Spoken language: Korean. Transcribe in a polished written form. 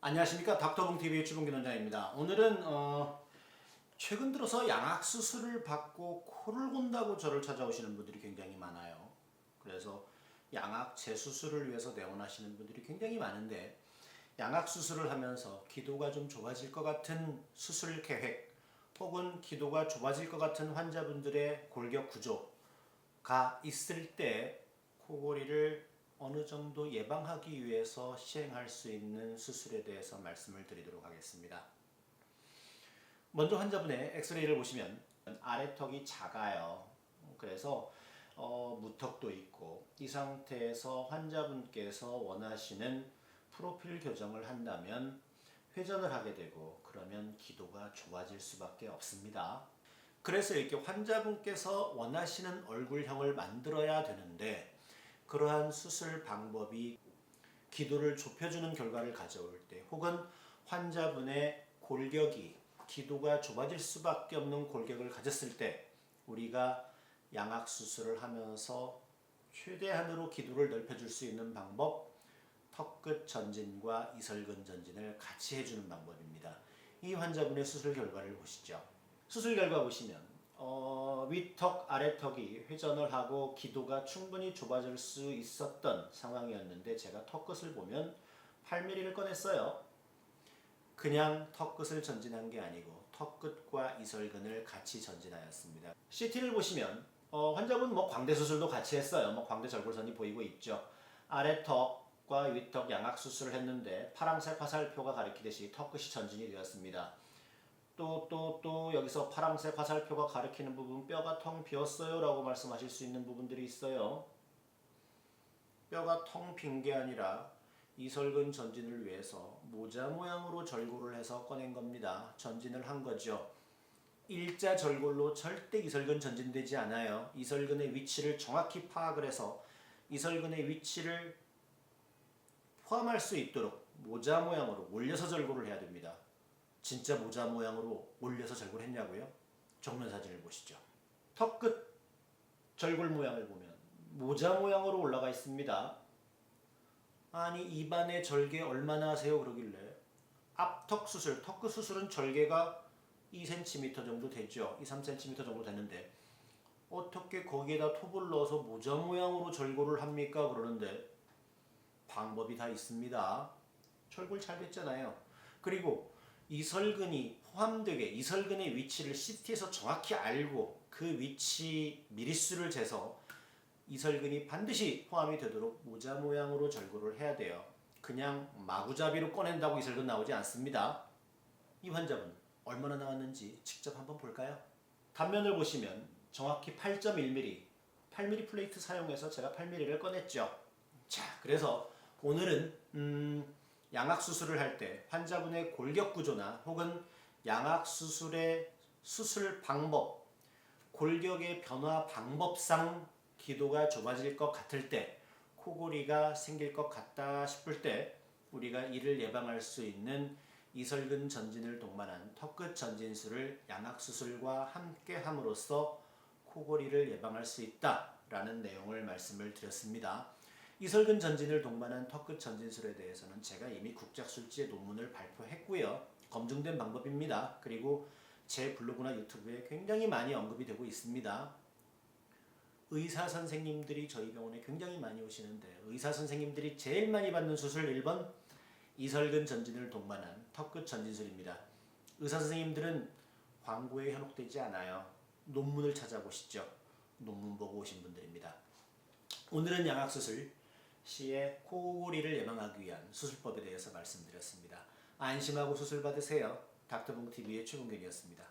안녕하십니까. 닥터봉TV의 주봉균 원장입니다. 오늘은 최근 들어서 양악수술을 받고 코를 곤다고 저를 찾아오시는 분들이 굉장히 많아요. 그래서 양악 재수술을 위해서 내원하시는 분들이 굉장히 많은데, 양악수술을 하면서 기도가 좀 좁아질 것 같은 수술 계획 혹은 기도가 좁아질 것 같은 환자분들의 골격 구조가 있을 때 코골이를 어느 정도 예방하기 위해서 시행할 수 있는 수술에 대해서 말씀을 드리도록 하겠습니다. 먼저 환자분의 엑스레이를 보시면 아래턱이 작아요. 그래서 무턱도 있고, 이 상태에서 환자분께서 원하시는 프로필 교정을 한다면 회전을 하게 되고, 그러면 기도가 좁아질 수밖에 없습니다. 그래서 이렇게 환자분께서 원하시는 얼굴형을 만들어야 되는데, 그러한 수술 방법이 기도를 좁혀주는 결과를 가져올 때, 혹은 환자분의 골격이 기도가 좁아질 수밖에 없는 골격을 가졌을 때, 우리가 양악 수술을 하면서 최대한으로 기도를 넓혀줄 수 있는 방법, 턱끝 전진과 이설근 전진을 같이 해주는 방법입니다. 이 환자분의 수술 결과를 보시죠. 수술 결과 보시면 윗턱 아래턱이 회전을 하고 기도가 충분히 좁아질 수 있었던 상황이었는데, 제가 턱끝을 보면 8mm를 꺼냈어요. 그냥 턱끝을 전진한 게 아니고 턱끝과 이설근을 같이 전진하였습니다. CT를 보시면 환자분 광대 수술도 같이 했어요. 광대 절골선이 보이고 있죠. 아래턱과 윗턱 양악 수술을 했는데 파란색 화살표가 가리키듯이 턱끝이 전진이 되었습니다. 또 여기서 파란색 화살표가 가리키는 부분, 뼈가 텅 비었어요 라고 말씀하실 수 있는 부분들이 있어요. 뼈가 텅 빈 게 아니라 이설근 전진을 위해서 모자 모양으로 절골을 해서 꺼낸 겁니다. 전진을 한 거죠. 일자 절골로 절대 이설근 전진되지 않아요. 이설근의 위치를 정확히 파악을 해서 이설근의 위치를 포함할 수 있도록 모자 모양으로 올려서 절골을 해야 됩니다. 진짜 모자 모양으로 올려서 절골을 했냐고요? 정면 사진을 보시죠. 턱끝 절골 모양을 보면 모자 모양으로 올라가 있습니다. 아니, 입안의 절개 얼마나 하세요? 그러길래 앞턱 수술, 턱끝 수술은 절개가 2cm 정도 되죠. 2, 3cm 정도 되는데 어떻게 거기에다 톱을 넣어서 모자 모양으로 절골을 합니까? 그러는데 방법이 다 있습니다. 절골 잘 됐잖아요. 그리고 이설근이 포함되게 이설근의 위치를 CT에서 정확히 알고 그 위치 미리수를 재서 이설근이 반드시 포함이 되도록 모자 모양으로 절골을 해야 돼요. 그냥 마구잡이로 꺼낸다고 이설근 나오지 않습니다. 이 환자분 얼마나 나왔는지 직접 한번 볼까요? 단면을 보시면 정확히 8.1mm, 8mm 플레이트 사용해서 제가 8mm를 꺼냈죠. 자, 그래서 오늘은 양악 수술을 할 때 환자분의 골격 구조나 혹은 양악 수술의 수술 방법, 골격의 변화 방법상 기도가 좁아질 것 같을 때, 코골이가 생길 것 같다 싶을 때 우리가 이를 예방할 수 있는 이설근 전진을 동반한 턱끝 전진술을 양악 수술과 함께 함으로써 코골이를 예방할 수 있다라는 내용을 말씀을 드렸습니다. 이설근 전진을 동반한 턱끝 전진술에 대해서는 제가 이미 국작술지에 논문을 발표했고요. 검증된 방법입니다. 그리고 제 블로그나 유튜브에 굉장히 많이 언급이 되고 있습니다. 의사 선생님들이 저희 병원에 굉장히 많이 오시는데, 의사 선생님들이 제일 많이 받는 수술 1번 이설근 전진을 동반한 턱끝 전진술입니다. 의사 선생님들은 광고에 현혹되지 않아요. 논문을 찾아보시죠. 논문 보고 오신 분들입니다. 오늘은 양악수술 시에 코골이를 예방하기 위한 수술법에 대해서 말씀드렸습니다. 안심하고 수술 받으세요. 닥터봉TV의 최봉균이었습니다.